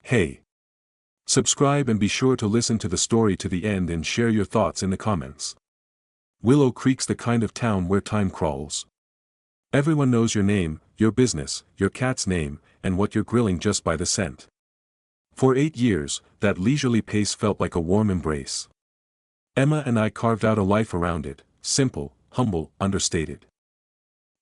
Hey. Subscribe and be sure to listen to the story to the end and share your thoughts in the comments. Willow Creek's the kind of town where time crawls. Everyone knows your name, your business, your cat's name, and what you're grilling just by the scent. For 8 years, that leisurely pace felt like a warm embrace. Emma and I carved out a life around it, simple, humble, understated.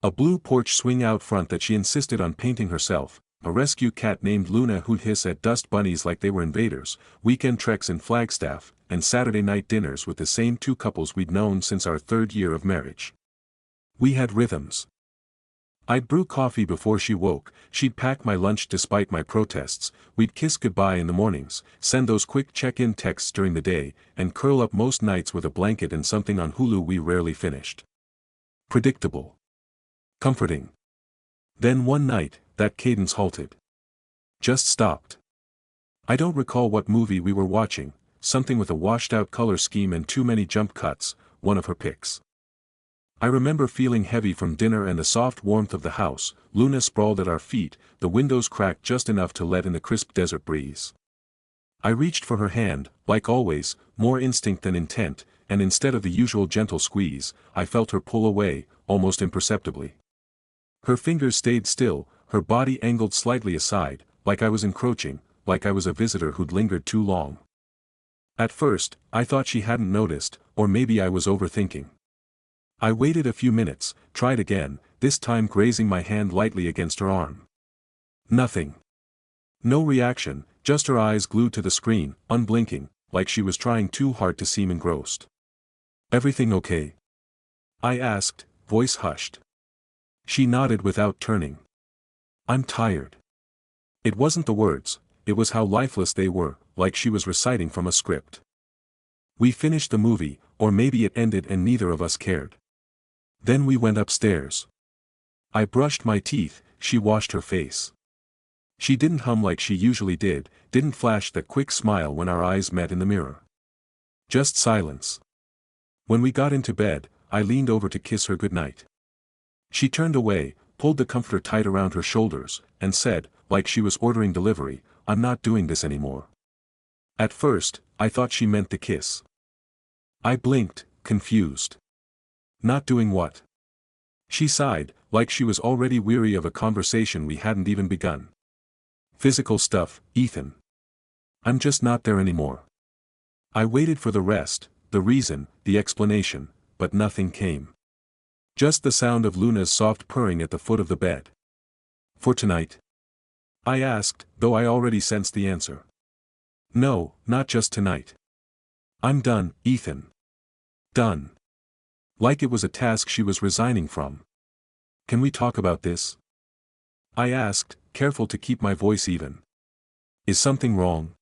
A blue porch swing out front that she insisted on painting herself, a rescue cat named Luna who'd hiss at dust bunnies like they were invaders, weekend treks in Flagstaff, and Saturday night dinners with the same 2 couples we'd known since our 3rd year of marriage. We had rhythms. I'd brew coffee before she woke, she'd pack my lunch despite my protests, we'd kiss goodbye in the mornings, send those quick check-in texts during the day, and curl up most nights with a blanket and something on Hulu we rarely finished. Predictable. Comforting. Then one night, that cadence halted. Just stopped. I don't recall what movie we were watching, something with a washed-out color scheme and too many jump cuts, one of her picks. I remember feeling heavy from dinner and the soft warmth of the house, Luna sprawled at our feet, the windows cracked just enough to let in the crisp desert breeze. I reached for her hand, like always, more instinct than intent, and instead of the usual gentle squeeze, I felt her pull away, almost imperceptibly. Her fingers stayed still, her body angled slightly aside, like I was encroaching, like I was a visitor who'd lingered too long. At first, I thought she hadn't noticed, or maybe I was overthinking. I waited a few minutes, tried again, this time grazing my hand lightly against her arm. Nothing. No reaction, just her eyes glued to the screen, unblinking, like she was trying too hard to seem engrossed. "Everything okay?" I asked, voice hushed. She nodded without turning. "I'm tired." It wasn't the words, it was how lifeless they were, like she was reciting from a script. We finished the movie, or maybe it ended and neither of us cared. Then we went upstairs. I brushed my teeth, she washed her face. She didn't hum like she usually did, didn't flash that quick smile when our eyes met in the mirror. Just silence. When we got into bed, I leaned over to kiss her goodnight. She turned away, pulled the comforter tight around her shoulders, and said, like she was ordering delivery, "I'm not doing this anymore." At first, I thought she meant the kiss. I blinked, confused. "Not doing what?" She sighed, like she was already weary of a conversation we hadn't even begun. "Physical stuff, Ethan. I'm just not there anymore." I waited for the rest, the reason, the explanation, but nothing came. Just the sound of Luna's soft purring at the foot of the bed. "For tonight?" I asked, though I already sensed the answer. "No, not just tonight. I'm done, Ethan. Done." Like it was a task she was resigning from. "Can we talk about this?" I asked, careful to keep my voice even. "Is something wrong?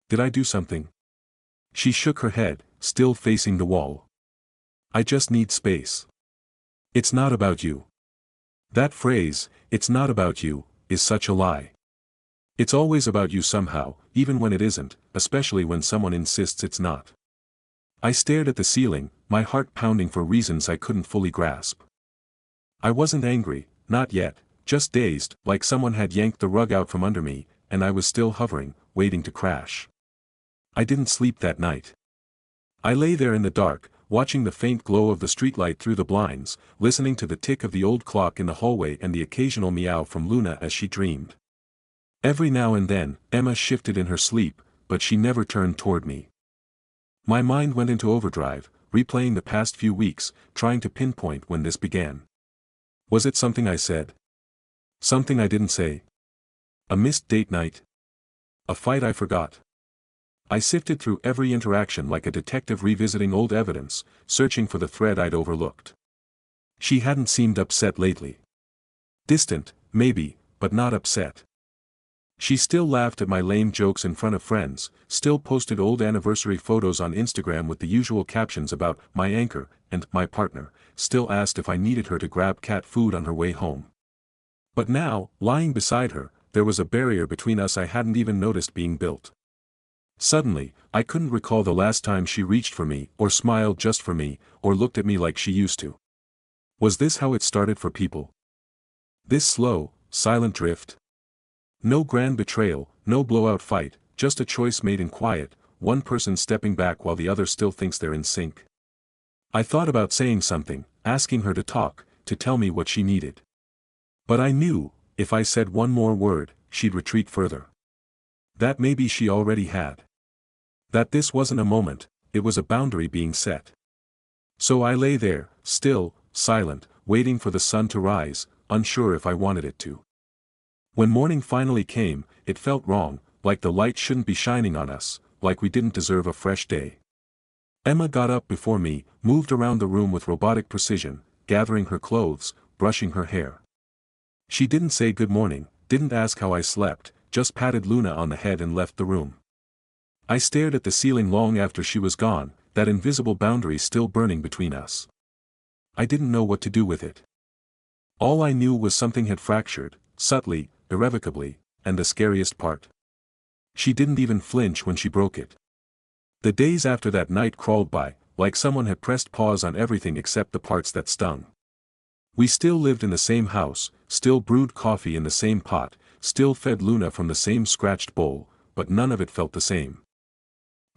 Did I do something?" She shook her head, still facing the wall. "I just need space. It's not about you." That phrase, "it's not about you," is such a lie. It's always about you somehow, even when it isn't, especially when someone insists it's not. I stared at the ceiling, my heart pounding for reasons I couldn't fully grasp. I wasn't angry, not yet, just dazed, like someone had yanked the rug out from under me, and I was still hovering, waiting to crash. I didn't sleep that night. I lay there in the dark, watching the faint glow of the streetlight through the blinds, listening to the tick of the old clock in the hallway and the occasional meow from Luna as she dreamed. Every now and then, Emma shifted in her sleep, but she never turned toward me. My mind went into overdrive, replaying the past few weeks, trying to pinpoint when this began. Was it something I said? Something I didn't say? A missed date night? A fight I forgot? I sifted through every interaction like a detective revisiting old evidence, searching for the thread I'd overlooked. She hadn't seemed upset lately. Distant, maybe, but not upset. She still laughed at my lame jokes in front of friends, still posted old anniversary photos on Instagram with the usual captions about my anchor and my partner, still asked if I needed her to grab cat food on her way home. But now, lying beside her, there was a barrier between us I hadn't even noticed being built. Suddenly, I couldn't recall the last time she reached for me, or smiled just for me, or looked at me like she used to. Was this how it started for people? This slow, silent drift? No grand betrayal, no blowout fight, just a choice made in quiet, one person stepping back while the other still thinks they're in sync. I thought about saying something, asking her to talk, to tell me what she needed. But I knew, if I said one more word, she'd retreat further. That maybe she already had. That this wasn't a moment, it was a boundary being set. So I lay there, still, silent, waiting for the sun to rise, unsure if I wanted it to. When morning finally came, it felt wrong, like the light shouldn't be shining on us, like we didn't deserve a fresh day. Emma got up before me, moved around the room with robotic precision, gathering her clothes, brushing her hair. She didn't say good morning, didn't ask how I slept, just patted Luna on the head and left the room. I stared at the ceiling long after she was gone, that invisible boundary still burning between us. I didn't know what to do with it. All I knew was something had fractured, subtly, irrevocably, and the scariest part. She didn't even flinch when she broke it. The days after that night crawled by, like someone had pressed pause on everything except the parts that stung. We still lived in the same house, still brewed coffee in the same pot, still fed Luna from the same scratched bowl, but none of it felt the same.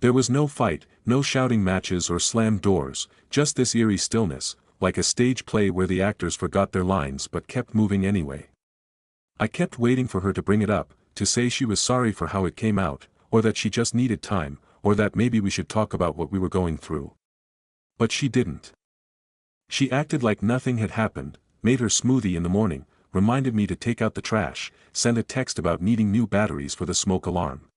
There was no fight, no shouting matches or slammed doors, just this eerie stillness, like a stage play where the actors forgot their lines but kept moving anyway. I kept waiting for her to bring it up, to say she was sorry for how it came out, or that she just needed time, or that maybe we should talk about what we were going through. But she didn't. She acted like nothing had happened, made her smoothie in the morning, reminded me to take out the trash, sent a text about needing new batteries for the smoke alarm.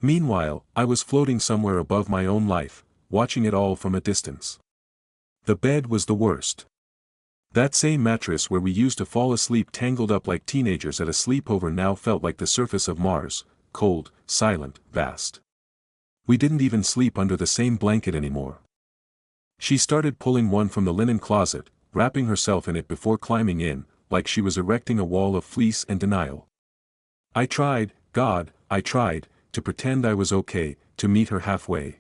Meanwhile, I was floating somewhere above my own life, watching it all from a distance. The bed was the worst. That same mattress where we used to fall asleep tangled up like teenagers at a sleepover now felt like the surface of Mars, cold, silent, vast. We didn't even sleep under the same blanket anymore. She started pulling one from the linen closet, wrapping herself in it before climbing in, like she was erecting a wall of fleece and denial. I tried, God, I tried, to pretend I was okay, to meet her halfway.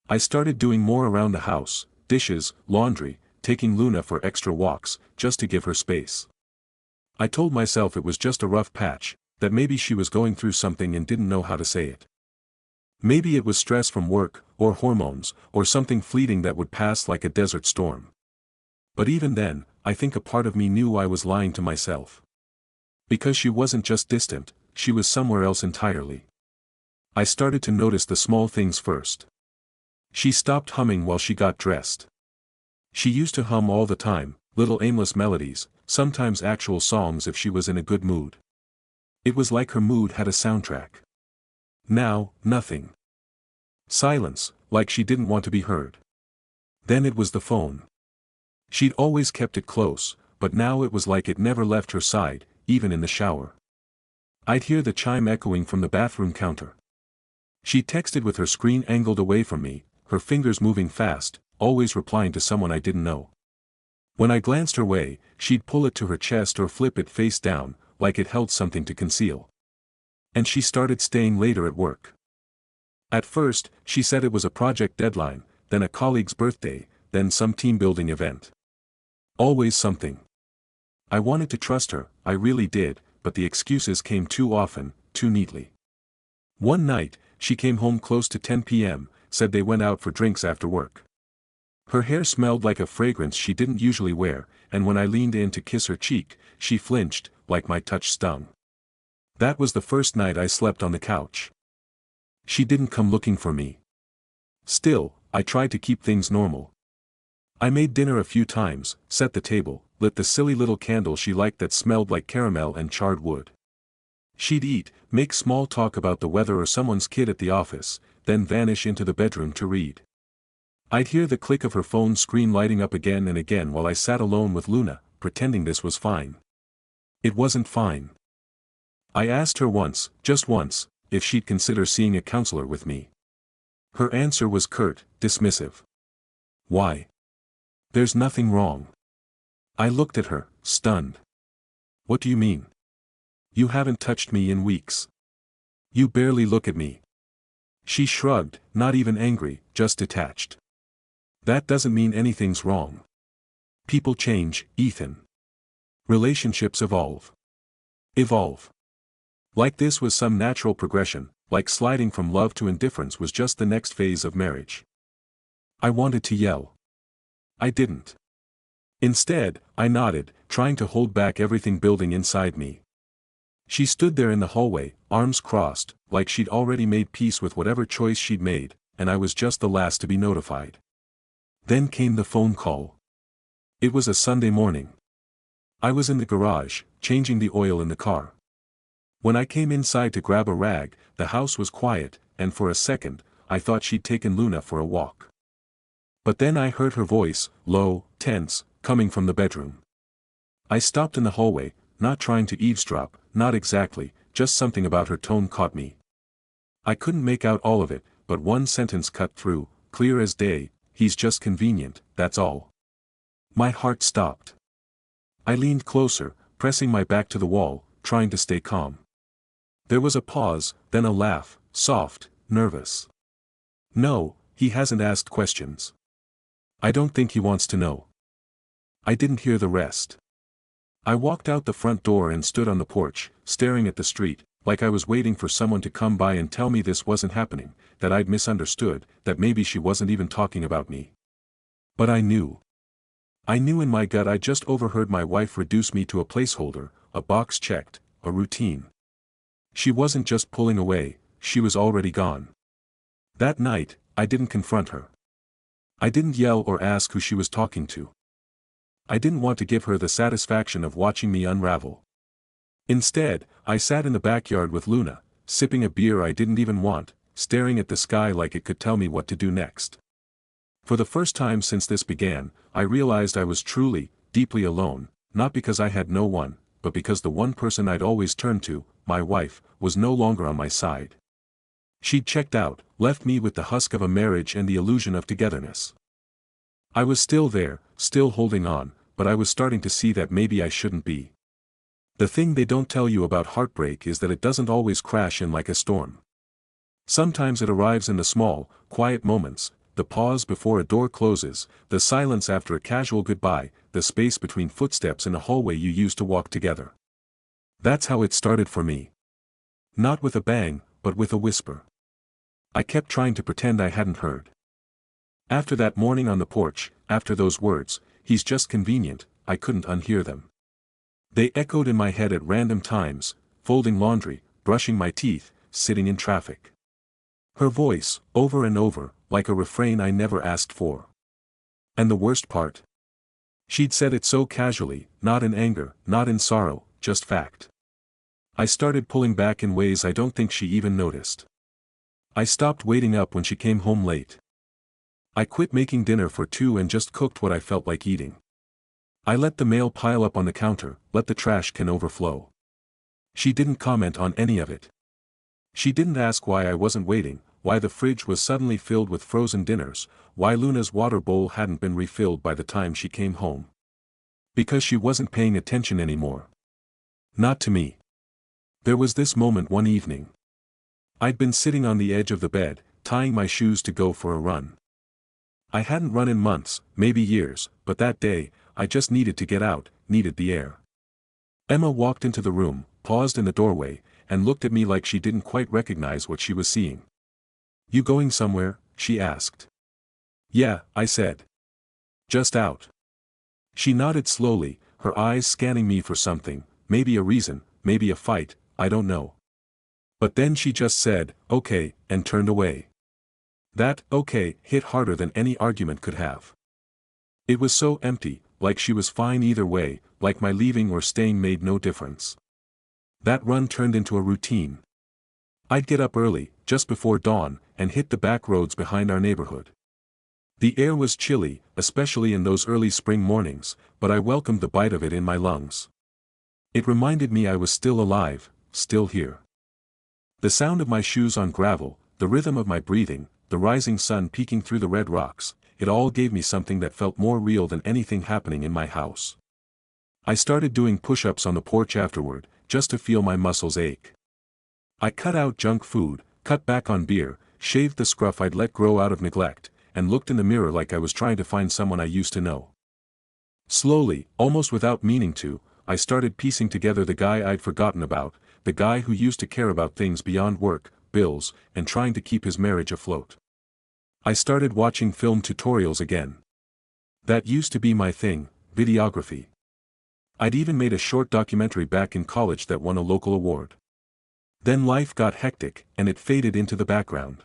I started doing more around the house, dishes, laundry, taking Luna for extra walks, just to give her space. I told myself it was just a rough patch, that maybe she was going through something and didn't know how to say it. Maybe it was stress from work, or hormones, or something fleeting that would pass like a desert storm. But even then, I think a part of me knew I was lying to myself. Because she wasn't just distant, she was somewhere else entirely. I started to notice the small things first. She stopped humming while she got dressed. She used to hum all the time, little aimless melodies, sometimes actual songs if she was in a good mood. It was like her mood had a soundtrack. Now, nothing. Silence, like she didn't want to be heard. Then it was the phone. She'd always kept it close, but now it was like it never left her side, even in the shower. I'd hear the chime echoing from the bathroom counter. She texted with her screen angled away from me, her fingers moving fast, always replying to someone I didn't know. When I glanced her way, she'd pull it to her chest or flip it face down, like it held something to conceal. And she started staying later at work. At first, she said it was a project deadline, then a colleague's birthday, then some team-building event. Always something. I wanted to trust her, I really did, but the excuses came too often, too neatly. One night, she came home close to 10 p.m., said they went out for drinks after work. Her hair smelled like a fragrance she didn't usually wear, and when I leaned in to kiss her cheek, she flinched, like my touch stung. That was the first night I slept on the couch. She didn't come looking for me. Still, I tried to keep things normal. I made dinner a few times, set the table, lit the silly little candle she liked that smelled like caramel and charred wood. She'd eat, make small talk about the weather or someone's kid at the office, then vanish into the bedroom to read. I'd hear the click of her phone screen lighting up again and again while I sat alone with Luna, pretending this was fine. It wasn't fine. I asked her once, just once, if she'd consider seeing a counselor with me. Her answer was curt, dismissive. Why? There's nothing wrong. I looked at her, stunned. What do you mean? You haven't touched me in weeks. You barely look at me. She shrugged, not even angry, just detached. That doesn't mean anything's wrong. People change, Ethan. Relationships evolve. Evolve. Like this was some natural progression, like sliding from love to indifference was just the next phase of marriage. I wanted to yell. I didn't. Instead, I nodded, trying to hold back everything building inside me. She stood there in the hallway, arms crossed, like she'd already made peace with whatever choice she'd made, and I was just the last to be notified. Then came the phone call. It was a Sunday morning. I was in the garage, changing the oil in the car. When I came inside to grab a rag, the house was quiet, and for a second, I thought she'd taken Luna for a walk. But then I heard her voice, low, tense, coming from the bedroom. I stopped in the hallway, not trying to eavesdrop, not exactly, just something about her tone caught me. I couldn't make out all of it, but one sentence cut through, clear as day, "He's just convenient, that's all." My heart stopped. I leaned closer, pressing my back to the wall, trying to stay calm. There was a pause, then a laugh, soft, nervous. "No, he hasn't asked questions. I don't think he wants to know." I didn't hear the rest. I walked out the front door and stood on the porch, staring at the street, like I was waiting for someone to come by and tell me this wasn't happening, that I'd misunderstood, that maybe she wasn't even talking about me. But I knew. I knew in my gut I just overheard my wife reduce me to a placeholder, a box checked, a routine. She wasn't just pulling away, she was already gone. That night, I didn't confront her. I didn't yell or ask who she was talking to. I didn't want to give her the satisfaction of watching me unravel. Instead, I sat in the backyard with Luna, sipping a beer I didn't even want, staring at the sky like it could tell me what to do next. For the first time since this began, I realized I was truly, deeply alone, not because I had no one, but because the one person I'd always turned to, my wife, was no longer on my side. She'd checked out, left me with the husk of a marriage and the illusion of togetherness. I was still there, still holding on, but I was starting to see that maybe I shouldn't be. The thing they don't tell you about heartbreak is that it doesn't always crash in like a storm. Sometimes it arrives in the small, quiet moments, the pause before a door closes, the silence after a casual goodbye, the space between footsteps in a hallway you used to walk together. That's how it started for me. Not with a bang, but with a whisper. I kept trying to pretend I hadn't heard. After that morning on the porch, after those words, "He's just convenient," I couldn't unhear them. They echoed in my head at random times, folding laundry, brushing my teeth, sitting in traffic. Her voice, over and over, like a refrain I never asked for. And the worst part? She'd said it so casually, not in anger, not in sorrow, just fact. I started pulling back in ways I don't think she even noticed. I stopped waiting up when she came home late. I quit making dinner for two and just cooked what I felt like eating. I let the mail pile up on the counter, let the trash can overflow. She didn't comment on any of it. She didn't ask why I wasn't waiting, why the fridge was suddenly filled with frozen dinners, why Luna's water bowl hadn't been refilled by the time she came home. Because she wasn't paying attention anymore. Not to me. There was this moment one evening. I'd been sitting on the edge of the bed, tying my shoes to go for a run. I hadn't run in months, maybe years, but that day, I just needed to get out, needed the air. Emma walked into the room, paused in the doorway, and looked at me like she didn't quite recognize what she was seeing. "You going somewhere?" she asked. "Yeah," I said. "Just out." She nodded slowly, her eyes scanning me for something, maybe a reason, maybe a fight, I don't know. But then she just said, "Okay," and turned away. That "okay" hit harder than any argument could have. It was so empty, like she was fine either way, like my leaving or staying made no difference. That run turned into a routine. I'd get up early, just before dawn, and hit the back roads behind our neighborhood. The air was chilly, especially in those early spring mornings, but I welcomed the bite of it in my lungs. It reminded me I was still alive, still here. The sound of my shoes on gravel, the rhythm of my breathing, the rising sun peeking through the red rocks, it all gave me something that felt more real than anything happening in my house. I started doing push-ups on the porch afterward, just to feel my muscles ache. I cut out junk food, cut back on beer, shaved the scruff I'd let grow out of neglect, and looked in the mirror like I was trying to find someone I used to know. Slowly, almost without meaning to, I started piecing together the guy I'd forgotten about, the guy who used to care about things beyond work, bills, and trying to keep his marriage afloat. I started watching film tutorials again. That used to be my thing, videography. I'd even made a short documentary back in college that won a local award. Then life got hectic, and it faded into the background.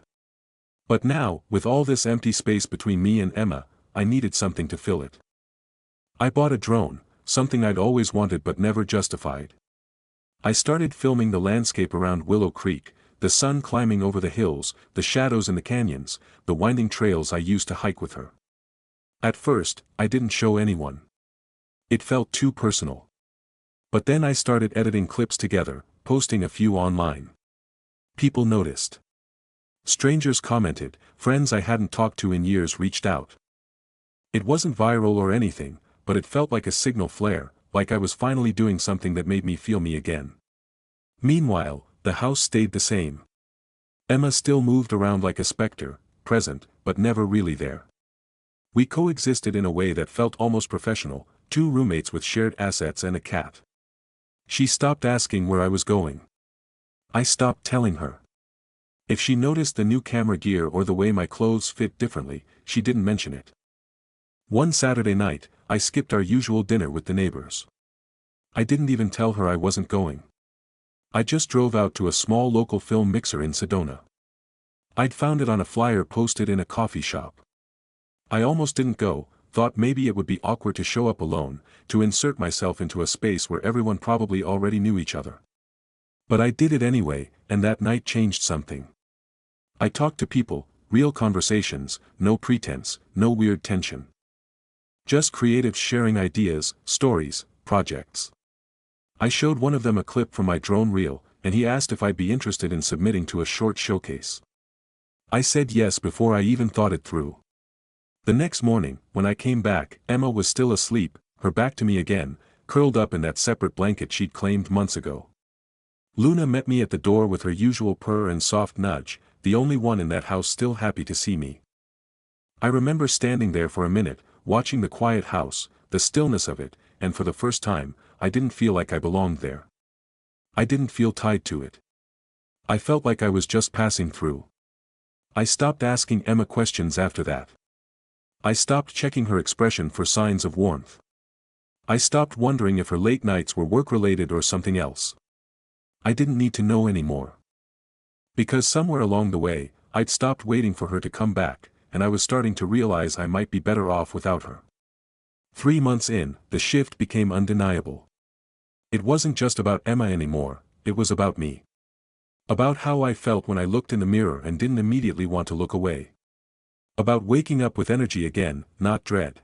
But now, with all this empty space between me and Emma, I needed something to fill it. I bought a drone, something I'd always wanted but never justified. I started filming the landscape around Willow Creek, the sun climbing over the hills, the shadows in the canyons, the winding trails I used to hike with her. At first, I didn't show anyone. It felt too personal. But then I started editing clips together, posting a few online. People noticed. Strangers commented, friends I hadn't talked to in years reached out. It wasn't viral or anything, but it felt like a signal flare, like I was finally doing something that made me feel me again. Meanwhile, the house stayed the same. Emma still moved around like a specter, present, but never really there. We coexisted in a way that felt almost professional, two roommates with shared assets and a cat. She stopped asking where I was going. I stopped telling her. If she noticed the new camera gear or the way my clothes fit differently, she didn't mention it. One Saturday night, I skipped our usual dinner with the neighbors. I didn't even tell her I wasn't going. I just drove out to a small local film mixer in Sedona. I'd found it on a flyer posted in a coffee shop. I almost didn't go, thought maybe it would be awkward to show up alone, to insert myself into a space where everyone probably already knew each other. But I did it anyway, and that night changed something. I talked to people, real conversations, no pretense, no weird tension. Just creatives sharing ideas, stories, projects. I showed one of them a clip from my drone reel, and he asked if I'd be interested in submitting to a short showcase. I said yes before I even thought it through. The next morning, when I came back, Emma was still asleep, her back to me again, curled up in that separate blanket she'd claimed months ago. Luna met me at the door with her usual purr and soft nudge, the only one in that house still happy to see me. I remember standing there for a minute, watching the quiet house, the stillness of it, and for the first time, I didn't feel like I belonged there. I didn't feel tied to it. I felt like I was just passing through. I stopped asking Emma questions after that. I stopped checking her expression for signs of warmth. I stopped wondering if her late nights were work-related or something else. I didn't need to know anymore. Because somewhere along the way, I'd stopped waiting for her to come back, and I was starting to realize I might be better off without her. 3 months in, the shift became undeniable. It wasn't just about Emma anymore, it was about me. About how I felt when I looked in the mirror and didn't immediately want to look away. About waking up with energy again, not dread.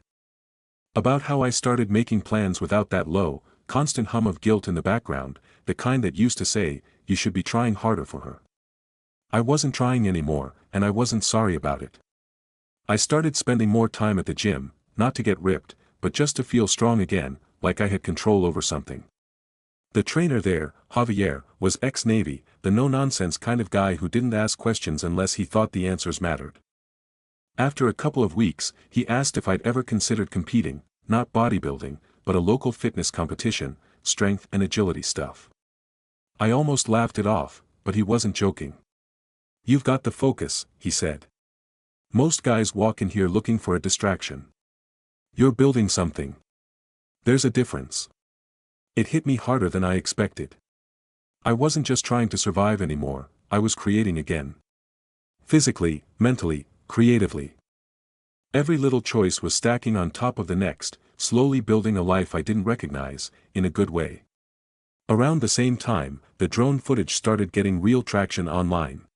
About how I started making plans without that low, constant hum of guilt in the background, the kind that used to say, you should be trying harder for her. I wasn't trying anymore, and I wasn't sorry about it. I started spending more time at the gym, not to get ripped, but just to feel strong again, like I had control over something. The trainer there, Javier, was ex-Navy, the no-nonsense kind of guy who didn't ask questions unless he thought the answers mattered. After a couple of weeks, he asked if I'd ever considered competing, not bodybuilding, but a local fitness competition, strength and agility stuff. I almost laughed it off, but he wasn't joking. You've got the focus, he said. Most guys walk in here looking for a distraction. You're building something. There's a difference. It hit me harder than I expected. I wasn't just trying to survive anymore, I was creating again. Physically, mentally, creatively. Every little choice was stacking on top of the next, slowly building a life I didn't recognize, in a good way. Around the same time, the drone footage started getting real traction online.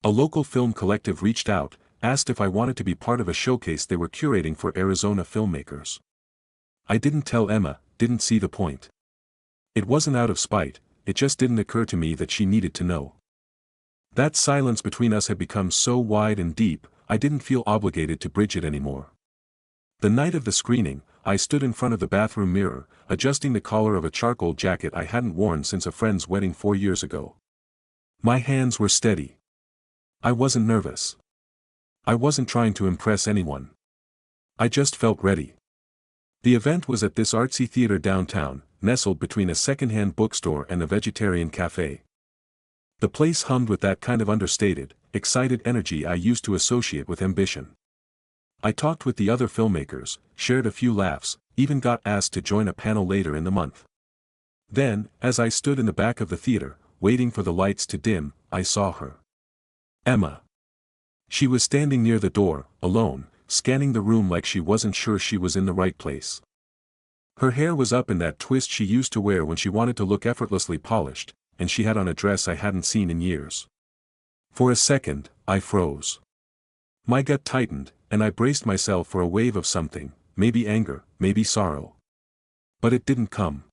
A local film collective reached out, asked if I wanted to be part of a showcase they were curating for Arizona filmmakers. I didn't tell Emma, didn't see the point. It wasn't out of spite, it just didn't occur to me that she needed to know. That silence between us had become so wide and deep, I didn't feel obligated to bridge it anymore. The night of the screening, I stood in front of the bathroom mirror, adjusting the collar of a charcoal jacket I hadn't worn since a friend's wedding 4 years ago. My hands were steady. I wasn't nervous. I wasn't trying to impress anyone. I just felt ready. The event was at this artsy theater downtown, nestled between a second-hand bookstore and a vegetarian cafe. The place hummed with that kind of understated, excited energy I used to associate with ambition. I talked with the other filmmakers, shared a few laughs, even got asked to join a panel later in the month. Then, as I stood in the back of the theater, waiting for the lights to dim, I saw her. Emma. She was standing near the door, alone, scanning the room like she wasn't sure she was in the right place. Her hair was up in that twist she used to wear when she wanted to look effortlessly polished, and she had on a dress I hadn't seen in years. For a second, I froze. My gut tightened, and I braced myself for a wave of something, maybe anger, maybe sorrow. But it didn't come.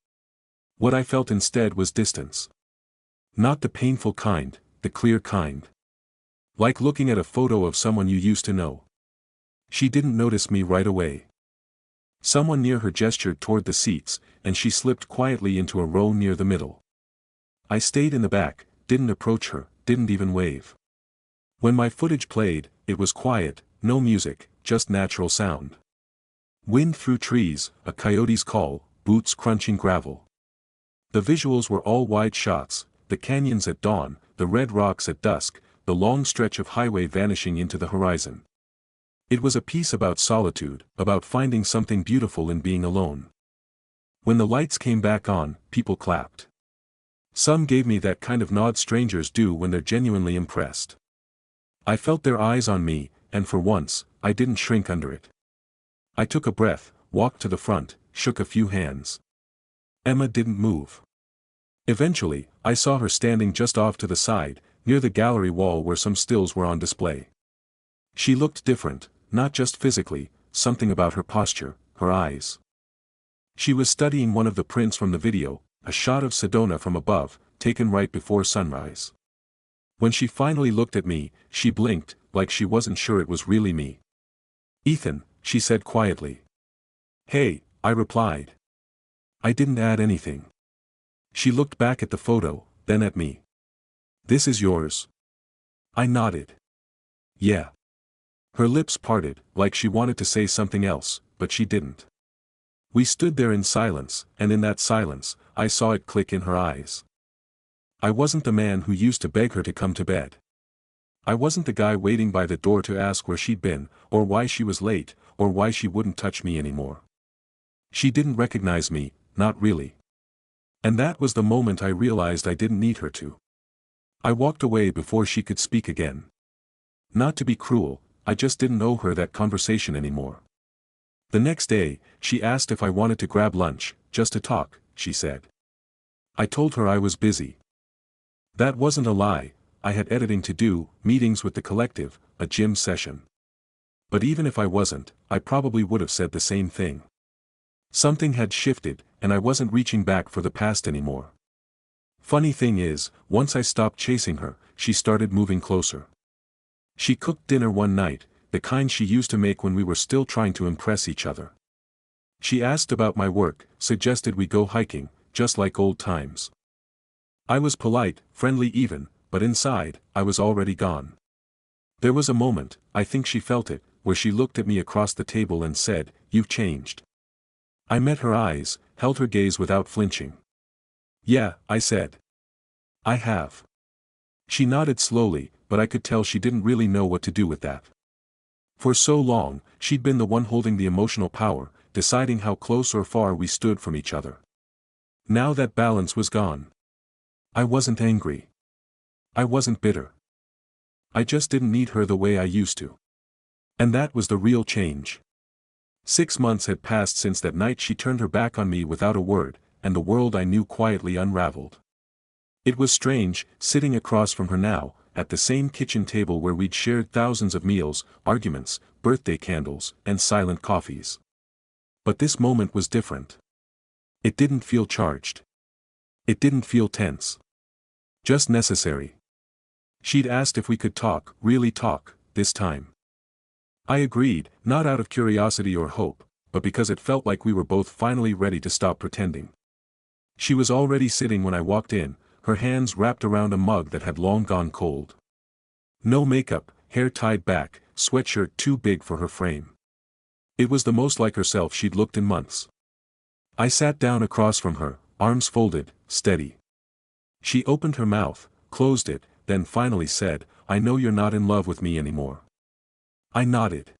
What I felt instead was distance. Not the painful kind, the clear kind. Like looking at a photo of someone you used to know. She didn't notice me right away. Someone near her gestured toward the seats, and she slipped quietly into a row near the middle. I stayed in the back, didn't approach her, didn't even wave. When my footage played, it was quiet, no music, just natural sound. Wind through trees, a coyote's call, boots crunching gravel. The visuals were all wide shots, the canyons at dawn, the red rocks at dusk, the long stretch of highway vanishing into the horizon. It was a piece about solitude, about finding something beautiful in being alone. When the lights came back on, people clapped. Some gave me that kind of nod strangers do when they're genuinely impressed. I felt their eyes on me, and for once, I didn't shrink under it. I took a breath, walked to the front, shook a few hands. Emma didn't move. Eventually, I saw her standing just off to the side, near the gallery wall where some stills were on display. She looked different, not just physically, something about her posture, her eyes. She was studying one of the prints from the video, a shot of Sedona from above, taken right before sunrise. When she finally looked at me, she blinked, like she wasn't sure it was really me. "Ethan," she said quietly. "Hey," I replied. I didn't add anything. She looked back at the photo, then at me. "This is yours?" I nodded. "Yeah." Her lips parted, like she wanted to say something else, but she didn't. We stood there in silence, and in that silence, I saw it click in her eyes. I wasn't the man who used to beg her to come to bed. I wasn't the guy waiting by the door to ask where she'd been, or why she was late, or why she wouldn't touch me anymore. She didn't recognize me, not really. And that was the moment I realized I didn't need her to. I walked away before she could speak again. Not to be cruel, I just didn't owe her that conversation anymore. The next day, she asked if I wanted to grab lunch, just to talk, she said. I told her I was busy. That wasn't a lie, I had editing to do, meetings with the collective, a gym session. But even if I wasn't, I probably would have said the same thing. Something had shifted, and I wasn't reaching back for the past anymore. Funny thing is, once I stopped chasing her, she started moving closer. She cooked dinner one night, the kind she used to make when we were still trying to impress each other. She asked about my work, suggested we go hiking, just like old times. I was polite, friendly even, but inside, I was already gone. There was a moment, I think she felt it, where she looked at me across the table and said, "You've changed." I met her eyes, held her gaze without flinching. "Yeah," I said. "I have." She nodded slowly, but I could tell she didn't really know what to do with that. For so long, she'd been the one holding the emotional power, deciding how close or far we stood from each other. Now that balance was gone. I wasn't angry. I wasn't bitter. I just didn't need her the way I used to. And that was the real change. 6 months had passed since that night she turned her back on me without a word, and the world I knew quietly unraveled. It was strange, sitting across from her now, at the same kitchen table where we'd shared thousands of meals, arguments, birthday candles, and silent coffees. But this moment was different. It didn't feel charged. It didn't feel tense. Just necessary. She'd asked if we could talk, really talk, this time. I agreed, not out of curiosity or hope, but because it felt like we were both finally ready to stop pretending. She was already sitting when I walked in, her hands wrapped around a mug that had long gone cold. No makeup, hair tied back, sweatshirt too big for her frame. It was the most like herself she'd looked in months. I sat down across from her, arms folded, steady. She opened her mouth, closed it, then finally said, "I know you're not in love with me anymore." I nodded.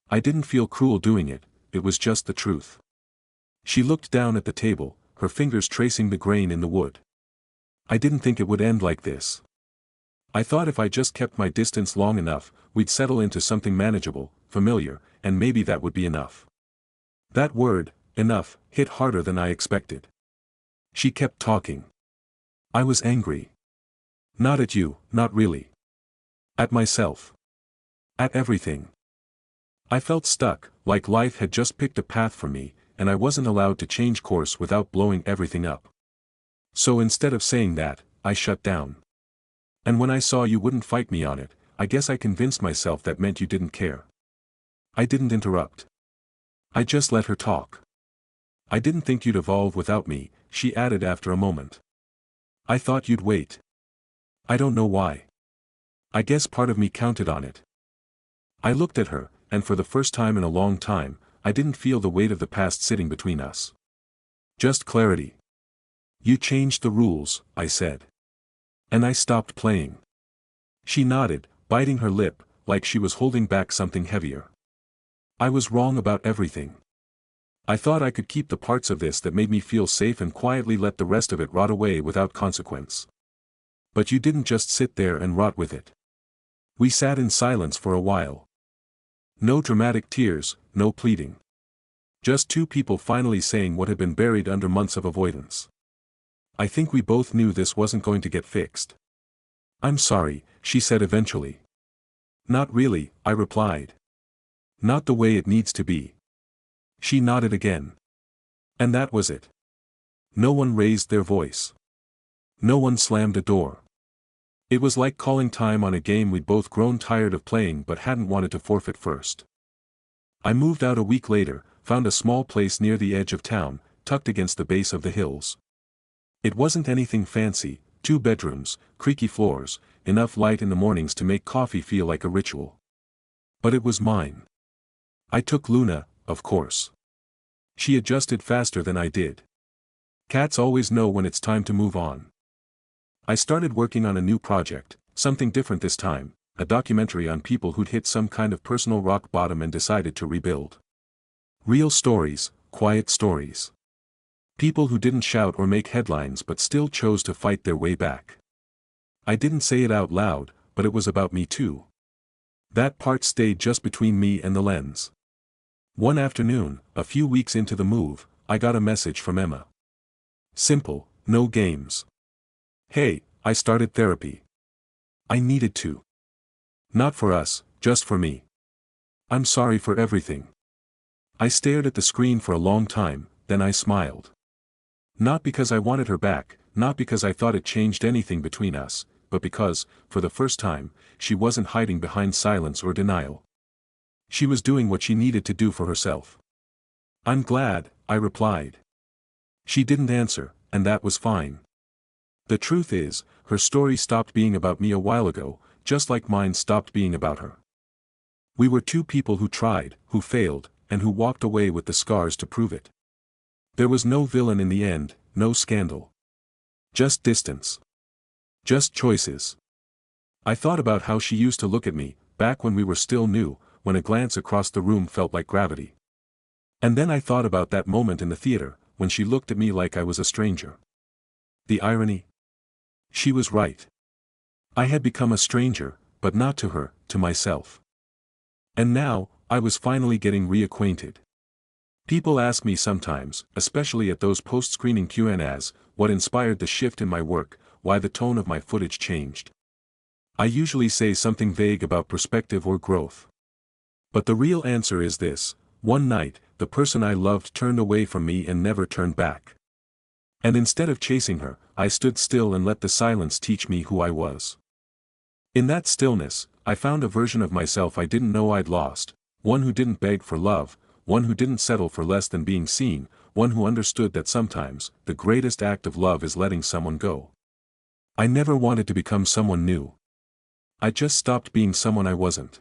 I didn't feel cruel doing it, it was just the truth. She looked down at the table, her fingers tracing the grain in the wood. I didn't think it would end like this. I thought if I just kept my distance long enough, we'd settle into something manageable, familiar, and maybe that would be enough. That word, enough, hit harder than I expected. She kept talking. I was angry. Not at you, not really. At myself. At everything. I felt stuck, like life had just picked a path for me, and I wasn't allowed to change course without blowing everything up. So instead of saying that, I shut down. And when I saw you wouldn't fight me on it, I guess I convinced myself that meant you didn't care. I didn't interrupt. I just let her talk. I didn't think you'd evolve without me, she added after a moment. I thought you'd wait. I don't know why. I guess part of me counted on it. I looked at her, and for the first time in a long time, I didn't feel the weight of the past sitting between us. Just clarity. You changed the rules, I said. And I stopped playing. She nodded, biting her lip, like she was holding back something heavier. I was wrong about everything. I thought I could keep the parts of this that made me feel safe and quietly let the rest of it rot away without consequence. But you didn't just sit there and rot with it. We sat in silence for a while. No dramatic tears, no pleading. Just two people finally saying what had been buried under months of avoidance. I think we both knew this wasn't going to get fixed. I'm sorry, she said eventually. Not really, I replied. Not the way it needs to be. She nodded again. And that was it. No one raised their voice. No one slammed a door. It was like calling time on a game we'd both grown tired of playing but hadn't wanted to forfeit first. I moved out a week later, found a small place near the edge of town, tucked against the base of the hills. It wasn't anything fancy, 2 bedrooms, creaky floors, enough light in the mornings to make coffee feel like a ritual. But it was mine. I took Luna, of course. She adjusted faster than I did. Cats always know when it's time to move on. I started working on a new project, something different this time, a documentary on people who'd hit some kind of personal rock bottom and decided to rebuild. Real stories, quiet stories. People who didn't shout or make headlines but still chose to fight their way back. I didn't say it out loud, but it was about me too. That part stayed just between me and the lens. One afternoon, a few weeks into the move, I got a message from Emma. Simple, no games. Hey, I started therapy. I needed to. Not for us, just for me. I'm sorry for everything. I stared at the screen for a long time, then I smiled. Not because I wanted her back, not because I thought it changed anything between us, but because, for the first time, she wasn't hiding behind silence or denial. She was doing what she needed to do for herself. I'm glad, I replied. She didn't answer, and that was fine. The truth is, her story stopped being about me a while ago, just like mine stopped being about her. We were two people who tried, who failed, and who walked away with the scars to prove it. There was no villain in the end, no scandal. Just distance. Just choices. I thought about how she used to look at me, back when we were still new, when a glance across the room felt like gravity. And then I thought about that moment in the theater, when she looked at me like I was a stranger. The irony? She was right. I had become a stranger, but not to her, to myself. And now, I was finally getting reacquainted. People ask me sometimes, especially at those post-screening Q&As, what inspired the shift in my work, why the tone of my footage changed. I usually say something vague about perspective or growth. But the real answer is this: one night, the person I loved turned away from me and never turned back. And instead of chasing her, I stood still and let the silence teach me who I was. In that stillness, I found a version of myself I didn't know I'd lost, one who didn't beg for love, one who didn't settle for less than being seen, one who understood that sometimes, the greatest act of love is letting someone go. I never wanted to become someone new. I just stopped being someone I wasn't.